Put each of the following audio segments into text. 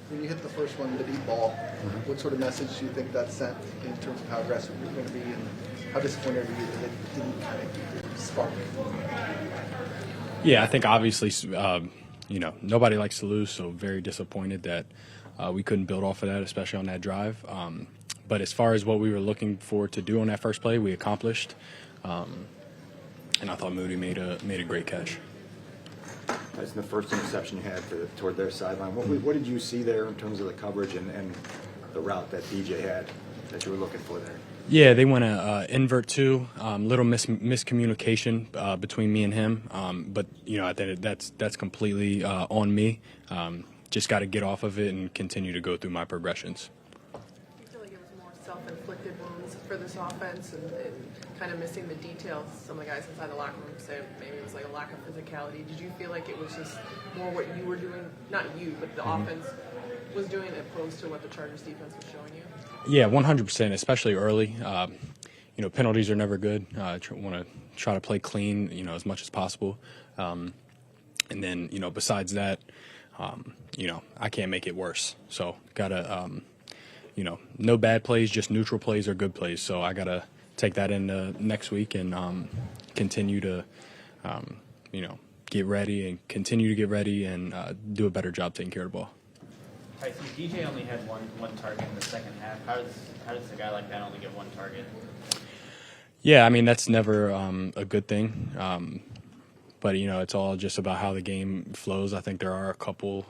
When you hit the first one, the deep ball, what sort of message do you think that sent in terms of how aggressive you're going to be, and how disappointed are you that it didn't kind of spark? Yeah, I think obviously, nobody likes to lose, so very disappointed that we couldn't build off of that, especially on that drive. But as far as what we were looking for to do on that first play, we accomplished, and I thought Moody made a great catch. That's the first interception you had toward their sideline. What did you see there in terms of the coverage and the route that DJ had that you were looking for there? Yeah, they went a invert two, little miscommunication between me and him. But I think that's completely on me. Just got to get off of it and continue to go through my progressions. Do you feel like it was more self-inflicted wounds for this offense and kind of missing the details? Some of the guys inside the locker room say maybe it was like a lack of physicality. Did you feel like it was just more what you were doing, not you, but the offense was doing opposed to what the Chargers defense was showing you? Yeah, 100%, especially early. Penalties are never good. Want to try to play clean, as much as possible. And then, besides that, I can't make it worse. So gotta, no bad plays, just neutral plays or good plays. So I gotta take that into next week and continue to, get ready and continue to get ready and do a better job taking care of the ball. Tyson, DJ only had one target in the second half. How does a guy like that only get one target? Yeah, I mean, that's never a good thing. But, it's all just about how the game flows. I think there are a couple,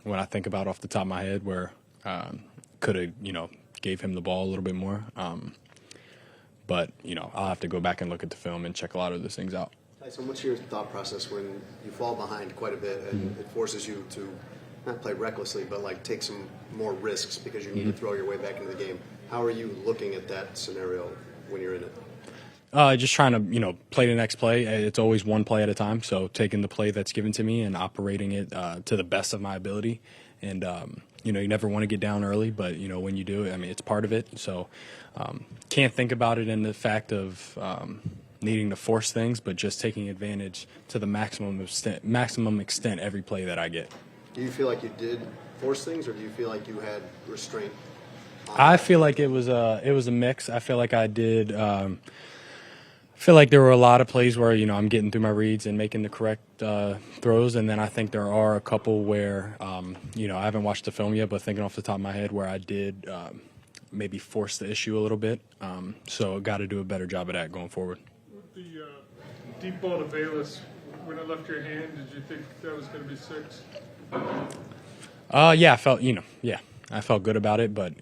when I think about off the top of my head, where could have, gave him the ball a little bit more. But, I'll have to go back and look at the film and check a lot of those things out. Tyson, what's your thought process when you fall behind quite a bit and it forces you to not play recklessly, but like take some more risks because you need to throw your way back into the game? How are you looking at that scenario when you're in it? Just trying to, play the next play. It's always one play at a time. So taking the play that's given to me and operating it to the best of my ability. And, you never want to get down early, but, when you do, it's part of it. So can't think about it in the fact of needing to force things, but just taking advantage to the maximum extent every play that I get. Do you feel like you did force things, or do you feel like you had restraint? I feel like it was a mix. I feel like I did. I feel like there were a lot of plays where I'm getting through my reads and making the correct throws, and then I think there are a couple where I haven't watched the film yet, but thinking off the top of my head where I did maybe force the issue a little bit. So got to do a better job of that going forward. With the deep ball to Bayless, when it left your hand, did you think that was going to be 6? Yeah, I felt good about it, but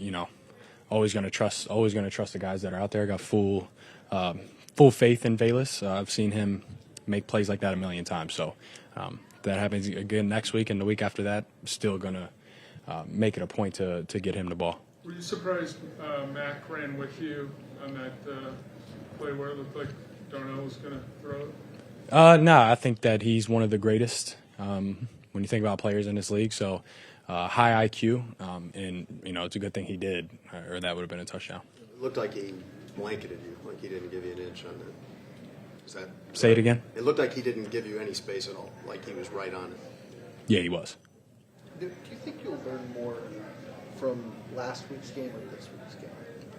always gonna trust the guys that are out there. I got full faith in Bayless. I've seen him make plays like that a million times. So if that happens again next week and the week after that, still gonna make it a point to get him the ball. Were you surprised Mac ran with you on that play where it looked like Darnell was going to throw it? No, I think that he's one of the greatest. When you think about players in this league. So high IQ, and, it's a good thing he did, or that would have been a touchdown. It looked like he blanketed you, like he didn't give you an inch on that. Is that Say it again? It looked like he didn't give you any space at all, like he was right on it. Yeah, he was. Do you think you'll learn more from last week's game or this week's game?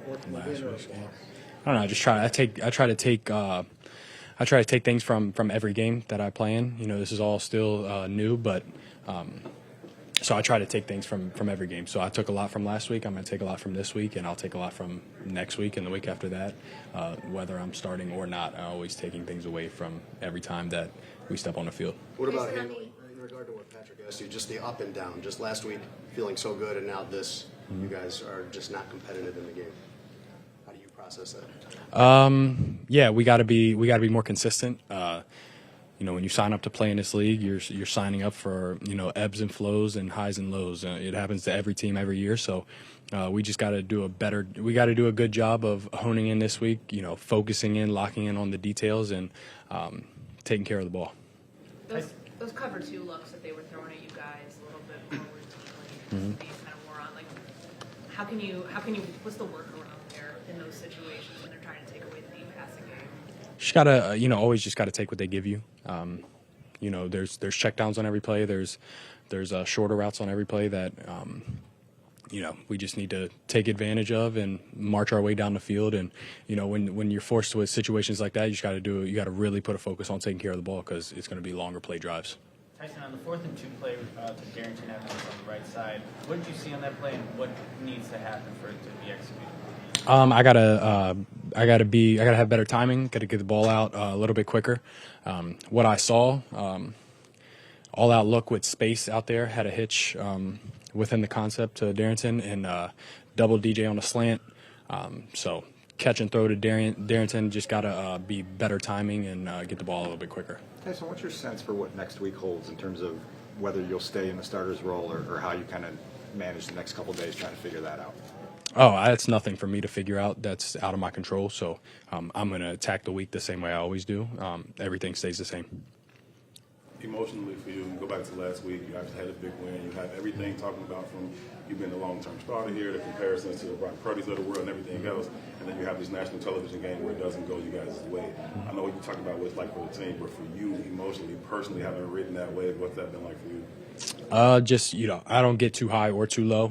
Or from Last win or week's game. loss? I don't know. I try to take things from every game that I play in. This is all still new, but so I try to take things from every game. So I took a lot from last week. I'm going to take a lot from this week, and I'll take a lot from next week and the week after that. Whether I'm starting or not, I'm always taking things away from every time that we step on the field. What about him in regard to what Patrick asked you, just the up and down? Just last week feeling so good, and now this, you guys are just not competitive in the game. How do you process that? Yeah, we got to be more consistent. When you sign up to play in this league, you're signing up for ebbs and flows and highs and lows. It happens to every team every year. So we just got to do a good job of honing in this week. Focusing in, locking in on the details, and taking care of the ball. Those cover 2 looks that they were throwing at you guys a little bit more routinely, these kind of wore on. Like, how can you? What's the workaround there in those situations when they're trying to take away the deep passing game? Just gotta, always just gotta take what they give you. There's checkdowns on every play. There's there's shorter routes on every play that we just need to take advantage of and march our way down the field. And when you're forced with situations like that, you got to really put a focus on taking care of the ball, because it's going to be longer play drives. Tyson, on the 4th and 2 play to Darrington Evans on the right side, what did you see on that play, and what needs to happen for it to be executed? I gotta have better timing. Got to get the ball out a little bit quicker. What I saw, all out look with space out there, had a hitch within the concept to Darrington, and double DJ on a slant. So catch and throw to Darrington. Just gotta be better timing and get the ball a little bit quicker. Tyson, what's your sense for what next week holds in terms of whether you'll stay in the starter's role, or how you kind of manage the next couple of days trying to figure that out? Oh, that's nothing for me to figure out. That's out of my control. So I'm going to attack the week the same way I always do. Everything stays the same. Emotionally for you, go back to last week, you guys had a big win. You have everything talking about from you being the long-term starter here, the comparisons to the Brock Purdy's of the world and everything else, and then you have this national television game where it doesn't go you guys' way. I know what you talked about what it's like for the team, but for you emotionally, personally, having ridden that wave, what's that been like for you? I don't get too high or too low.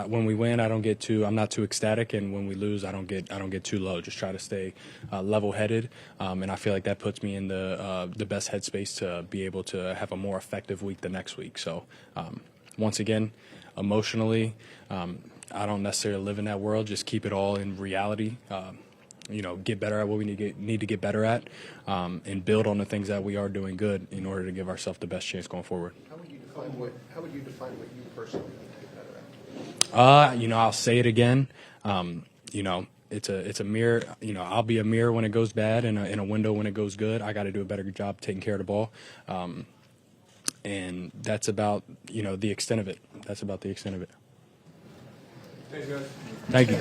When we win, I'm not too ecstatic, and when we lose, I don't get too low. Just try to stay level-headed, and I feel like that puts me in the best headspace to be able to have a more effective week the next week. So, once again, emotionally, I don't necessarily live in that world. Just keep it all in reality. Get better at what we need to get better at, and build on the things that we are doing good in order to give ourselves the best chance going forward. How would you define what you personally need to get better at? I'll say it again. It's a mirror. I'll be a mirror when it goes bad, and a window when it goes good. I got to do a better job taking care of the ball, and that's about the extent of it. That's about the extent of it. Thanks, guys. Thank you.